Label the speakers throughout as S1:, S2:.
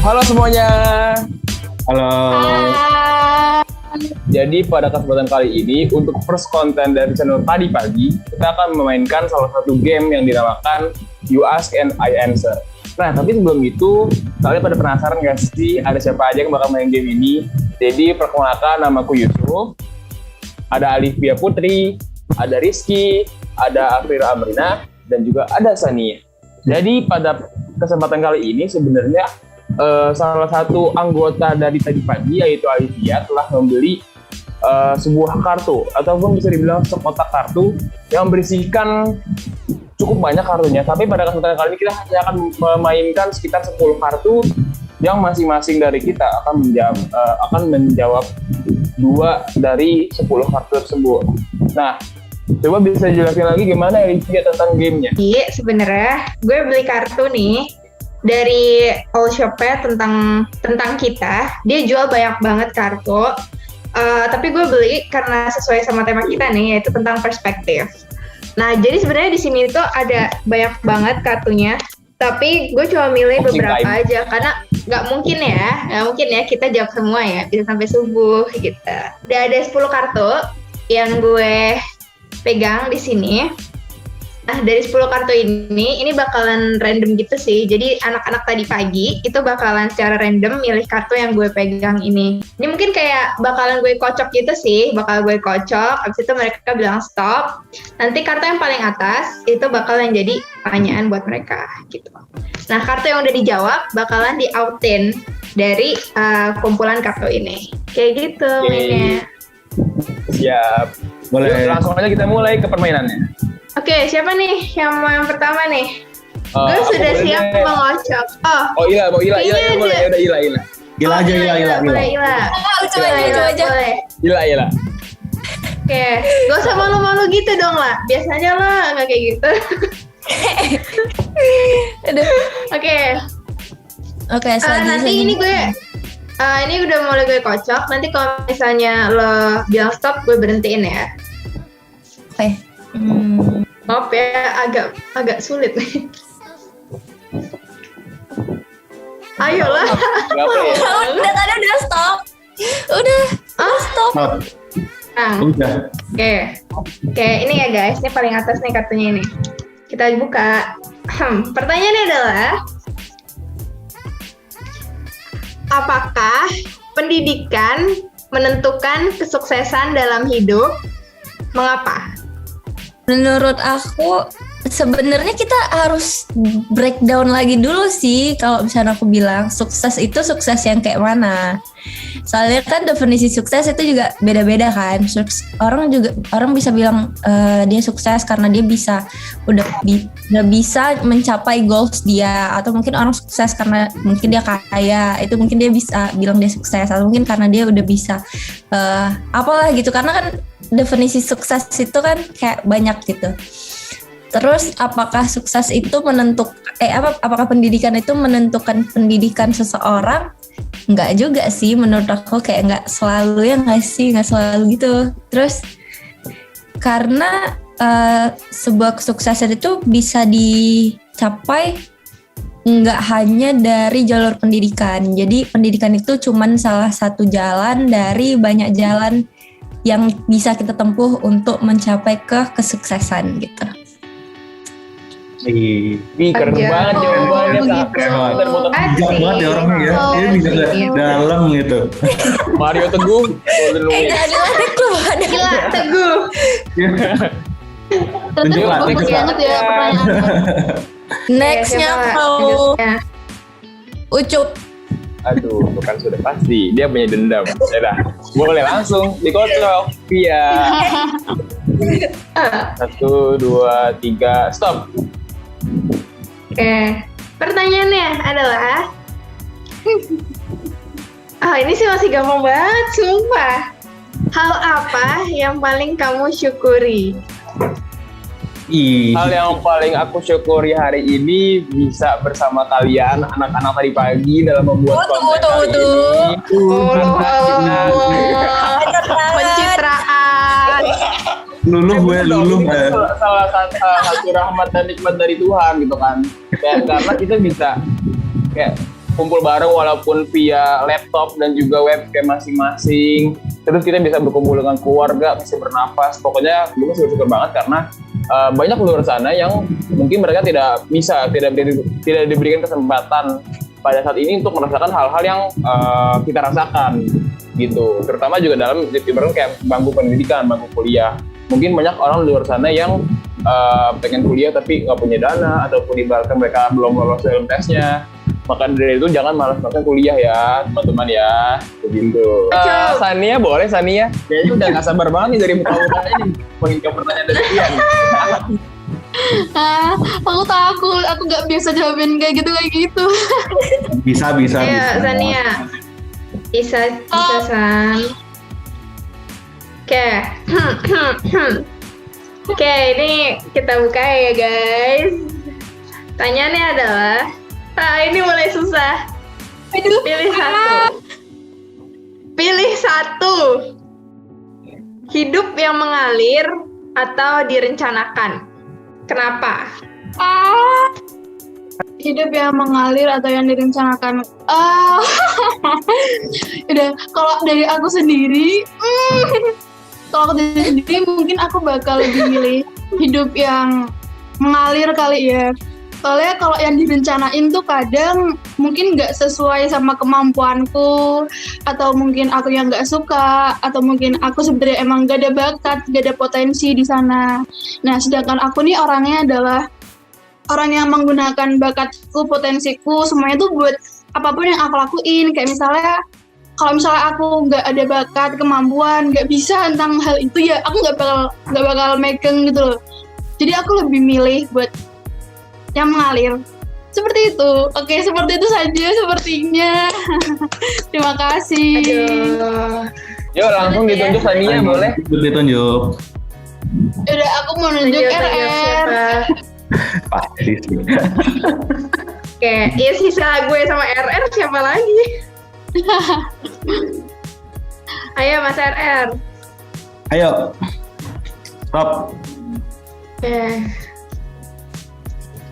S1: Halo semuanya.
S2: Halo.
S1: Jadi pada kesempatan kali ini untuk first content dari channel Tadi Pagi, kita akan memainkan salah satu game yang dinamakan You Ask and I Answer. Nah, tapi sebelum itu, kalian pada penasaran gak sih ada siapa aja yang bakal main game ini? Jadi perkenalkan, namaku Yusuf, ada Alivia Putri, ada Rizky, ada Afrira Amrina, dan juga ada Sania. Jadi pada kesempatan kali ini sebenarnya salah satu anggota dari Tadi Pagi yaitu Alivia telah membeli sebuah kartu ataupun bisa dibilang sekotak kartu yang berisikan cukup banyak kartunya. Tapi pada kesempatan kali ini kita hanya akan memainkan sekitar 10 kartu yang masing-masing dari kita akan menjawab 2 dari 10 kartu tersebut. Nah, coba bisa jelasin lagi gimana Alivia tentang gamenya?
S3: Iya, sebenarnya gue beli kartu nih dari All Shop-nya tentang kita. Dia jual banyak banget kartu. Tapi gue beli karena sesuai sama tema kita nih, yaitu tentang perspektif. Nah, jadi sebenarnya di sini tuh ada banyak banget kartunya. Tapi gue cuma milih beberapa aja karena nggak mungkin ya kita jawab semua ya, bisa sampai subuh gitu. Udah ada 10 kartu yang gue pegang di sini. Nah, dari 10 kartu ini bakalan random gitu sih. Jadi anak-anak Tadi Pagi itu bakalan secara random milih kartu yang gue pegang ini. Ini mungkin kayak bakalan gue kocok gitu sih. Bakal gue kocok, habis itu mereka bilang stop. Nanti kartu yang paling atas itu bakalan jadi pertanyaan buat mereka gitu. Nah, kartu yang udah dijawab bakalan di-outin dari kumpulan kartu ini. Kayak gitu mainnya.
S1: Siap.
S2: Boleh.
S1: Yuk, langsung aja kita mulai ke permainannya.
S3: Oke, siapa nih yang mau yang pertama nih? Gue sudah siap mengocok.
S1: Oh, Ila, boleh. Ya udah Ila.
S2: Ila aja.
S3: Boleh, Ila.
S4: Coba aja.
S1: Ila.
S3: Oke, gak usah malu-malu gitu dong lah. Biasanya lah nggak kayak gitu.
S4: Aduh.
S3: Oke, nanti ini udah mulai gue kocok. Nanti kalau misalnya lo bilang stop, gue berhentiin ya.
S4: Oke.
S3: Maaf ya, agak sulit nih. Ayolah.
S4: Udah tadi udah stop. Udah stop.
S3: Nah,
S2: Udah.
S3: Oke, ini ya guys, ini paling atas nih kartunya ini. Kita buka. Pertanyaannya adalah, apakah pendidikan menentukan kesuksesan dalam hidup? Mengapa?
S4: Menurut aku sebenarnya kita harus breakdown lagi dulu sih kalau misalnya aku bilang sukses itu sukses yang kayak mana. Soalnya kan definisi sukses itu juga beda-beda kan. Orang bisa bilang dia sukses karena dia udah bisa mencapai goals dia, atau mungkin orang sukses karena mungkin dia kaya, itu mungkin dia bisa bilang dia sukses, atau mungkin karena dia udah bisa apalah gitu. Karena kan definisi sukses itu kan kayak banyak gitu. Terus apakah sukses itu apakah pendidikan itu menentukan pendidikan seseorang? Enggak juga sih, menurut aku kayak enggak selalu enggak selalu gitu. Terus karena sebuah kesuksesan itu bisa dicapai enggak hanya dari jalur pendidikan. Jadi pendidikan itu cuman salah satu jalan dari banyak jalan yang bisa kita tempuh untuk mencapai kesuksesan gitu.
S1: Keren banget jawabannya.
S2: Bijak banget ya orangnya ya. Ini bijak dalam gitu.
S1: Mario Teguh.
S4: Jangan dilatih lu.
S3: Gila, Teguh.
S2: Tunjuk lah.
S4: Bagus banget ya pertanyaan. Nextnya kalau Ucup.
S1: Aduh, bukan sudah pasti. Dia punya dendam. Yaudah, boleh langsung dikocok. Iya. 1, 2, 3, stop.
S3: Oke, pertanyaannya adalah, ini sih masih gampang banget, sumpah. Hal apa yang paling kamu syukuri?
S1: Hal yang paling aku syukuri hari ini bisa bersama kalian anak-anak Tadi Pagi dalam membuat konten kali ini.
S3: Pencitraan.
S2: Luluh
S1: salah satu rahmat dan nikmat dari Tuhan gitu kan. Karena kita bisa kayak kumpul bareng walaupun via laptop dan juga webcam masing-masing. Terus kita bisa berkumpul dengan keluarga, bisa bernapas. Pokoknya gue bersyukur banget karena banyak luar sana yang mungkin mereka tidak diberikan kesempatan pada saat ini untuk merasakan hal-hal yang kita rasakan gitu. Terutama juga dalam ibaratnya kayak bangku pendidikan, bangku kuliah. Mungkin banyak orang di luar sana yang pengen kuliah tapi nggak punya dana ataupun ibaratkan mereka belum lolos dalam tesnya. Maka dari itu jangan malas-malasan kuliah ya teman-teman ya, begitu. Sania boleh Sania? Kayaknya udah nggak sabar banget nih dari muka-mukanya nih pengen ke pertanyaan dari Ian.
S5: Aku takut, aku nggak biasa jawabin kayak gitu.
S2: Bisa.
S3: Ayo Sania, bisa San. Oke, ini kita buka ya guys. Tanyaannya adalah, ini mulai susah. Pilih satu. Hidup yang mengalir atau direncanakan. Kenapa?
S5: Hidup yang mengalir atau yang direncanakan. Udah, kalau dari aku sendiri, mungkin aku bakal lebih milih hidup yang mengalir kali ya. Soalnya kalau yang direncanain tuh kadang mungkin nggak sesuai sama kemampuanku, atau mungkin aku yang nggak suka, atau mungkin aku sebenarnya emang nggak ada bakat, nggak ada potensi di sana. Nah, sedangkan aku nih orangnya adalah orang yang menggunakan bakatku, potensiku, semuanya tuh buat apapun yang aku lakuin. Kayak misalnya, kalau misalnya aku nggak ada bakat, kemampuan, nggak bisa tentang hal itu ya, aku nggak bakal megang gitu loh. Jadi aku lebih milih buat yang mengalir. Seperti itu. Oke, seperti itu saja sepertinya. Terima kasih.
S3: Aduh.
S1: Yuk langsung ditunjuk Sania boleh?
S2: Ditunjuk.
S5: Udah, aku mau nunjuk RR.
S2: Pasti sih.
S3: Oke, ya sisa gue sama RR siapa lagi? Ayo Mas RR.
S2: Ayo. Stop.
S3: Oke.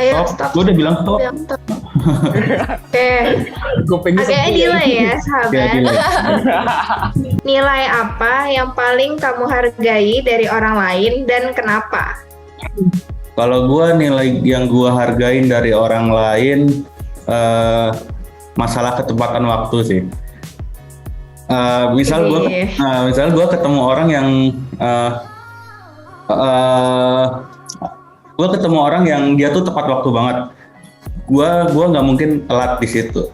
S3: Ayo stop.
S2: Gue udah bilang stop.
S3: Oke. Agaknya nilai ya sahabat. Nilai apa yang paling kamu hargai dari orang lain dan kenapa?
S2: Kalau gue nilai yang gue hargain dari orang lain masalah ketepatan waktu sih. Misal gue ketemu orang yang gue ketemu orang yang dia tuh tepat waktu banget. Gue nggak mungkin telat di situ.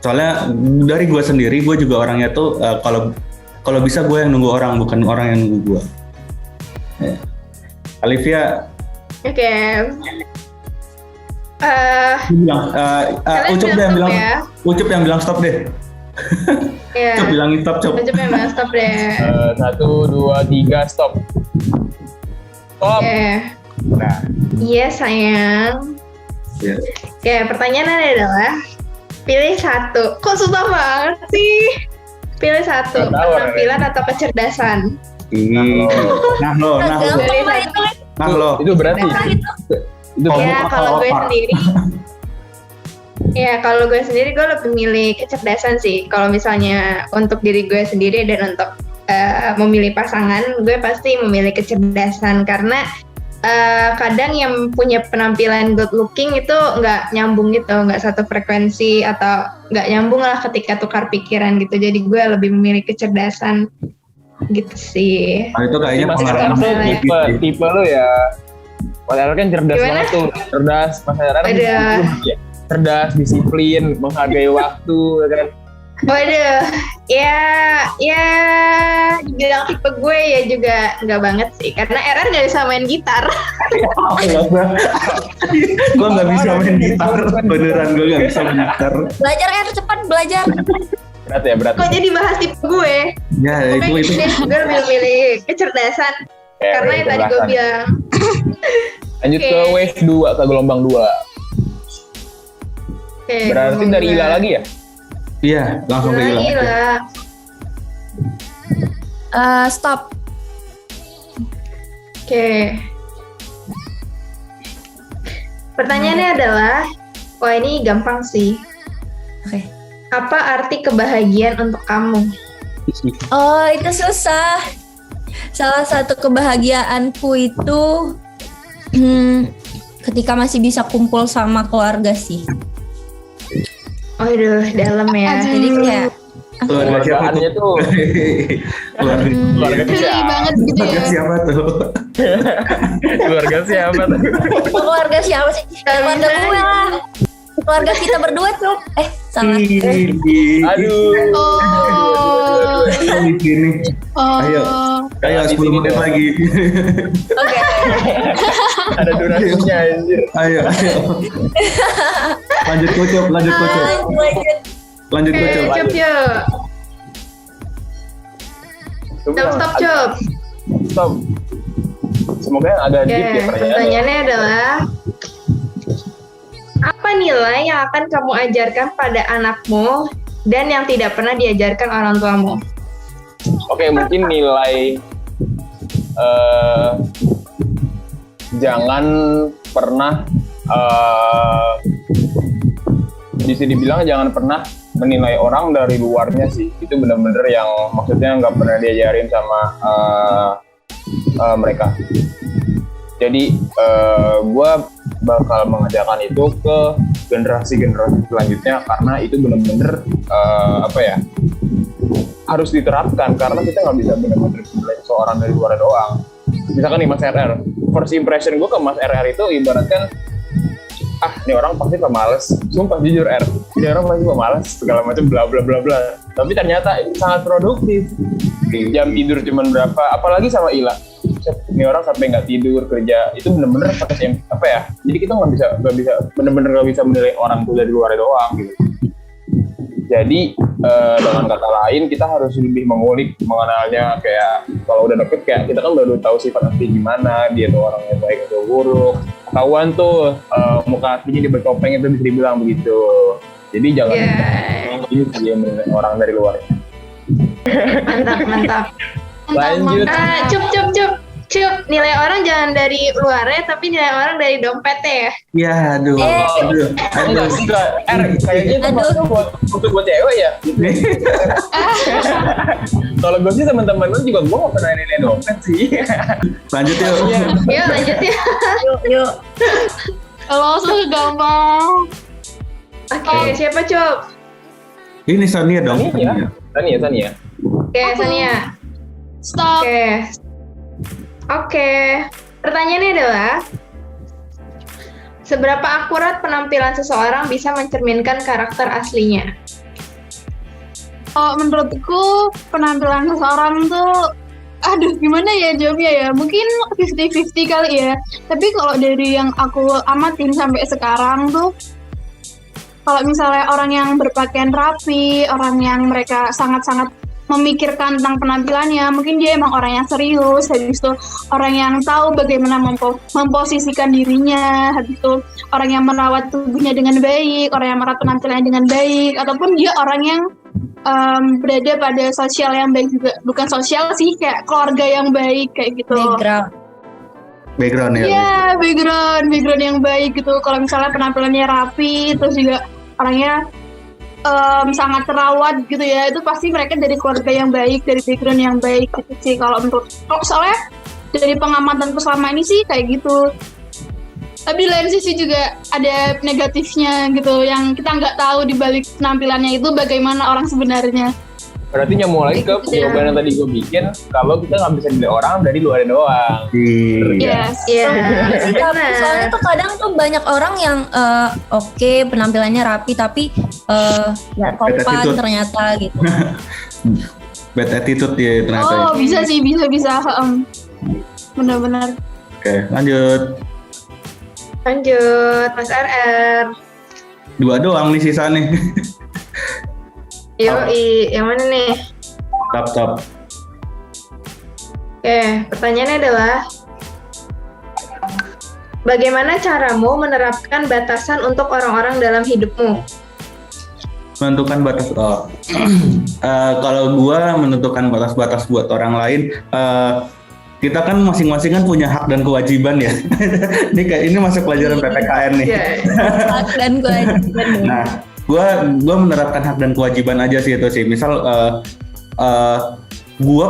S2: Soalnya dari gue sendiri, gue juga orangnya tuh kalau bisa gue yang nunggu orang, bukan orang yang nunggu gue. Olivia.
S3: Oke.
S2: Ucup yang bilang stop deh.
S3: Yeah.
S2: Ucup bilangin stop, Ucup.
S3: Ucup yang bilang stop deh.
S1: 1, 2, 3 stop. Stop.
S3: Oke.
S1: Nah.
S3: Iya sayang.
S2: Yeah.
S3: Oke, pertanyaannya adalah pilih satu. Kok susah banget sih? Pilih satu, penampilan atau kecerdasan.
S2: Nah lo.
S1: Itu berarti. Itu
S3: ya kalau gue sendiri. Ya kalau gue sendiri gue lebih milih kecerdasan sih. Kalau misalnya untuk diri gue sendiri dan untuk memilih pasangan, gue pasti memilih kecerdasan karena kadang yang punya penampilan good looking itu nggak nyambung gitu, nggak satu frekuensi atau nggak nyambung lah ketika tukar pikiran gitu. Jadi gue lebih memilih kecerdasan gitu sih.
S2: Nah, itu kayaknya
S1: pengalaman tipe lo ya. Padahal kan cerdas banget tuh, cerdas. Mas Heran cerdas, disiplin, menghargai waktu, kan.
S3: Waduh, ya dibilang tipe gue ya juga nggak banget sih, karena Eran nggak bisa main gitar.
S2: Gue nggak bisa main gitar, beneran gue nggak bisa main gitar.
S4: Belajar cepat belajar.
S1: Berat.
S3: Kok jadi bahas tipe gue?
S2: Ya itu.
S3: Gue lebih milih kecerdasan, karena yang tadi gue bilang.
S1: Lanjut ke wave 2, ke gelombang 2. Berarti dari Ila lagi ya?
S2: Iya, langsung ke Ila.
S4: Stop.
S3: Oke. Pertanyaannya adalah, wah ini gampang sih.
S4: Oke.
S3: Apa arti kebahagiaan untuk kamu?
S4: Oh, itu susah. Salah satu kebahagiaanku itu ketika masih bisa kumpul sama keluarga sih.
S3: Aduh, dalam ya.
S4: Jadi kayak
S2: Keluarga siapa tuh?
S1: Keluargaannya tuh keluarga
S5: Geli
S1: siapa?
S5: banget gitu
S2: Keluarga
S5: ya.
S2: siapa tuh?
S1: Keluarga siapa tuh?
S4: keluarga siapa sih? Keluarga gue lah. Keluarga kita berdua, Cuk. Salah.
S1: Aduh.
S5: Oh.
S2: Di sini.
S5: Oh.
S2: Ayo. Ayo 10 menit lagi.
S4: Oke.
S1: Ada durasinya anjir.
S2: Ayo. Lanjut kocok.
S4: Lanjut.
S2: Lanjut
S3: Oke,
S2: kocok.
S3: Cup yuk. Stop, Cup.
S1: Stop. Semoga yang agak
S3: Oke,
S1: deep ya pertanyaannya.
S3: pertanyaannya adalah apa nilai yang akan kamu ajarkan pada anakmu dan yang tidak pernah diajarkan orang tuamu?
S1: Oke, mungkin nilai jangan pernah bisa dibilang jangan pernah menilai orang dari luarnya sih. Itu benar-benar yang maksudnya nggak pernah diajarin sama mereka. Jadi gue bakal mengajarkan itu ke generasi-generasi selanjutnya karena itu benar-benar harus diterapkan karena kita nggak bisa benar-benar menilai seorang dari luar doang. Misalkan nih Mas RR, first impression gue ke Mas RR itu ibaratkan ini orang pasti pemalas, sumpah jujur ini orang pasti pemalas segala macam bla bla bla bla. Tapi ternyata sangat produktif. Jam tidur cuma berapa? Apalagi sama Ila, ini orang sampai nggak tidur kerja itu bener-bener Jadi kita nggak bisa bener-bener nggak bisa menilai orang tuh dari luar doang gitu. Jadi dengan kata lain kita harus lebih mengulik mengenalnya, kayak kalau udah deket kayak kita kan baru tahu sifat asli gimana, dia tuh orangnya baik atau buruk. Ketahuan tuh muka aslinya di bertopeng itu bisa dibilang begitu. Jadi jangan ini dia menilai orang dari luar.
S3: Mantap.
S1: Lanjut.
S3: Cup, nilai orang jangan dari luarnya, tapi nilai orang dari dompetnya ya.
S2: Ya, aduh.
S1: Enggak sih, kayaknya itu maksudnya buat cewek ya. Kalau gue sih teman-teman lu juga gue nggak pernah nilai dompet sih.
S2: Lanjut yuk.
S3: Yuk lanjut ya.
S4: Yuk.
S5: Kalau gampang.
S3: Oke, siapa Cup?
S2: Ini Sonia dong.
S1: Tania.
S3: Oke, Sania.
S5: Stop.
S3: Oke. Pertanyaannya adalah seberapa akurat penampilan seseorang bisa mencerminkan karakter aslinya?
S5: Kalau menurutku penampilan seseorang tuh gimana ya jawabnya ya? Mungkin 50-50 kali ya. Tapi kalau dari yang aku amatin sampai sekarang tuh, kalau misalnya orang yang berpakaian rapi, orang yang mereka sangat-sangat memikirkan tentang penampilannya, mungkin dia emang orang yang serius, habis itu orang yang tahu bagaimana memposisikan dirinya, habis itu orang yang merawat tubuhnya dengan baik, orang yang merawat penampilannya dengan baik, ataupun dia orang yang berada pada sosial yang baik juga, bukan sosial sih, kayak keluarga yang baik kayak gitu.
S2: Background ya.
S5: Iya, background yang baik gitu. Kalau misalnya penampilannya rapi, terus juga orangnya sangat terawat gitu ya, itu pasti mereka dari keluarga yang baik, dari background yang baik gitu sih kalau soalnya dari pengamatanku selama ini sih kayak gitu. Tapi di lain sisi juga ada negatifnya gitu, yang kita nggak tahu di balik penampilannya itu bagaimana orang sebenarnya.
S1: Berarti nyambung lagi ke jawaban yang tadi gue bikin, kalau kita nggak bisa nilai orang dari luar doang.
S5: Yes.
S3: Iya.
S4: Soalnya tuh kadang tuh banyak orang yang oke, penampilannya rapi tapi nggak sopan ternyata gitu.
S2: Bad attitude ya ternyata.
S5: Oh bisa sih, bisa. Benar-benar.
S2: Oke, lanjut
S3: Mas RR.
S2: 2 doang nih sisa nih.
S3: Yoi, yang mana nih?
S2: Top.
S3: Oke, pertanyaannya adalah bagaimana caramu menerapkan batasan untuk orang-orang dalam hidupmu?
S2: Menentukan batas. Kalau gua menentukan batas-batas buat orang lain, kita kan masing-masing kan punya hak dan kewajiban ya. Ini masuk pelajaran PPKN nih.
S3: Yeah.
S4: Hak dan kewajiban.
S2: Nah, gua menerapkan hak dan kewajiban aja sih itu sih. Misal gua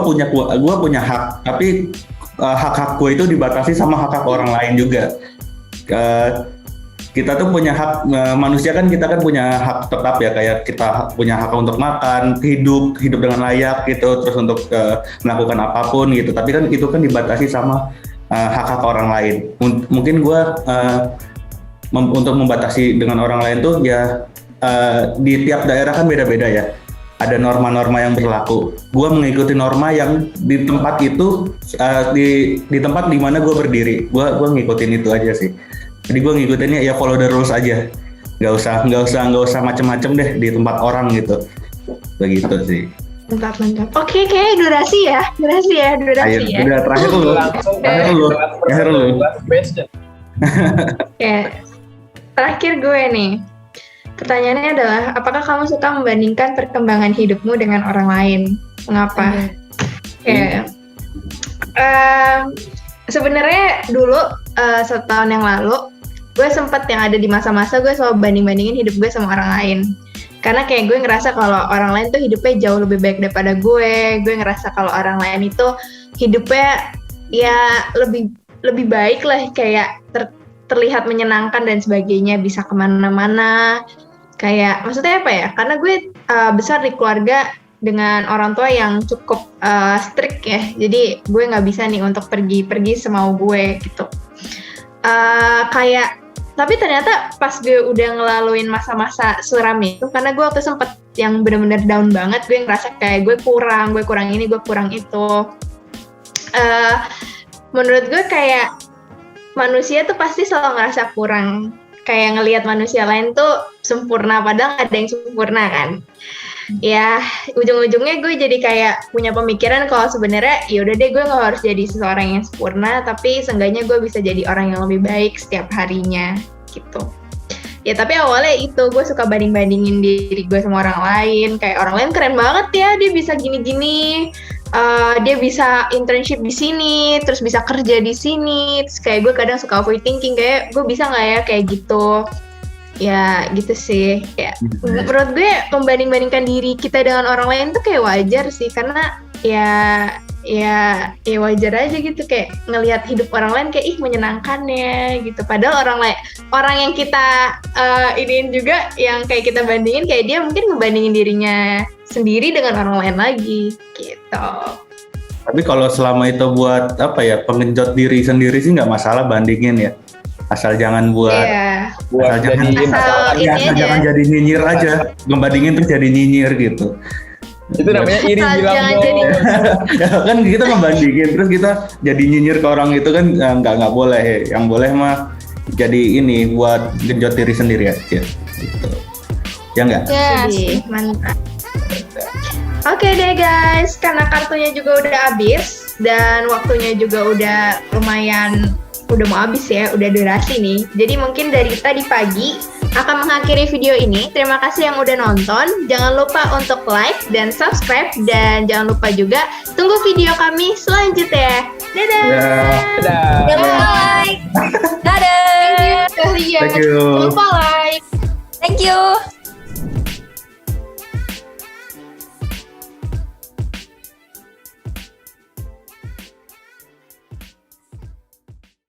S2: punya hak, tapi hak-hak gue itu dibatasi sama hak-hak orang lain juga. Kita tuh punya hak, manusia kan, kita kan punya hak tetap ya, kayak kita punya hak untuk makan, hidup dengan layak gitu, terus untuk melakukan apapun gitu. Tapi kan itu kan dibatasi sama hak-hak orang lain. Mungkin gue untuk membatasi dengan orang lain tuh ya di tiap daerah kan beda-beda ya. Ada norma-norma yang berlaku. Gue mengikuti norma yang di tempat itu, di tempat di mana gue berdiri. Gue ngikutin itu aja sih. Jadi gue ngikutinnya ya follow the rules aja. Nggak usah macem-macem deh di tempat orang gitu. Begitu sih.
S3: Mantap. Oke, kayak durasi ya.
S2: Ayo, udah terakhir lu. Terakhir lu.
S3: Oke. Terakhir gue nih. Pertanyaannya adalah, apakah kamu suka membandingkan perkembangan hidupmu dengan orang lain? Mengapa? Oke. Sebenarnya dulu 1 tahun yang lalu, gue sempet yang ada di masa-masa gue selalu banding-bandingin hidup gue sama orang lain. Karena kayak gue ngerasa kalau orang lain tuh hidupnya jauh lebih baik daripada gue. Gue ngerasa kalau orang lain itu hidupnya ya lebih baik lah, kayak terlihat menyenangkan dan sebagainya, bisa kemana-mana. Kayak maksudnya apa ya? Karena gue besar di keluarga dengan orang tua yang cukup strict ya. Jadi gue nggak bisa nih untuk pergi semau gue gitu. Tapi ternyata pas gue udah ngelaluin masa-masa suram itu, karena gue waktu sempet yang bener-bener down banget, gue ngerasa kayak gue kurang ini, gue kurang itu. Menurut gue kayak manusia tuh pasti selalu ngerasa kurang. Kayak ngelihat manusia lain tuh sempurna, padahal ada yang sempurna kan. Ya, ujung-ujungnya gue jadi kayak punya pemikiran kalau sebenarnya ya udah deh, gue nggak harus jadi seseorang yang sempurna, tapi seenggaknya gue bisa jadi orang yang lebih baik setiap harinya gitu. Ya tapi awalnya itu gue suka banding-bandingin diri gue sama orang lain. Kayak orang lain keren banget ya, dia bisa gini-gini, dia bisa internship di sini, terus bisa kerja di sini. Terus kayak gue kadang suka overthinking, kayak gue bisa nggak ya kayak gitu. Ya gitu sih. Ya, menurut gue membanding-bandingkan diri kita dengan orang lain tuh kayak wajar sih, karena ya wajar aja gitu, kayak ngelihat hidup orang lain kayak ih menyenangkan ya gitu. Padahal orang yang kita iniin juga, yang kayak kita bandingin, kayak dia mungkin ngebandingin dirinya sendiri dengan orang lain lagi gitu.
S2: Tapi kalau selama itu buat apa ya, pengenjot diri sendiri sih nggak masalah bandingin ya. Asal jangan
S1: buat
S2: jangan jadi nyinyir aja. Ngebandingin terus jadi nyinyir gitu.
S1: Itu namanya iri bilang dong.
S2: Ya kan kita ngebandingin terus kita jadi nyinyir ke orang itu kan nggak boleh. Yang boleh mah jadi ini buat genjot diri sendiri aja gitu. Ya nggak?
S3: Yes. Mantap. Oke deh guys, karena kartunya juga udah habis dan waktunya juga udah lumayan udah mau habis ya, udah durasi nih. Jadi mungkin dari tadi pagi akan mengakhiri video ini. Terima kasih yang udah nonton. Jangan lupa untuk like dan subscribe, dan jangan lupa juga tunggu video kami selanjutnya. Dadah.
S1: Dadah.
S4: Jangan lupa like. Dadah.
S5: Thank you.
S2: Thank you.
S5: Jangan lupa like.
S4: Thank you.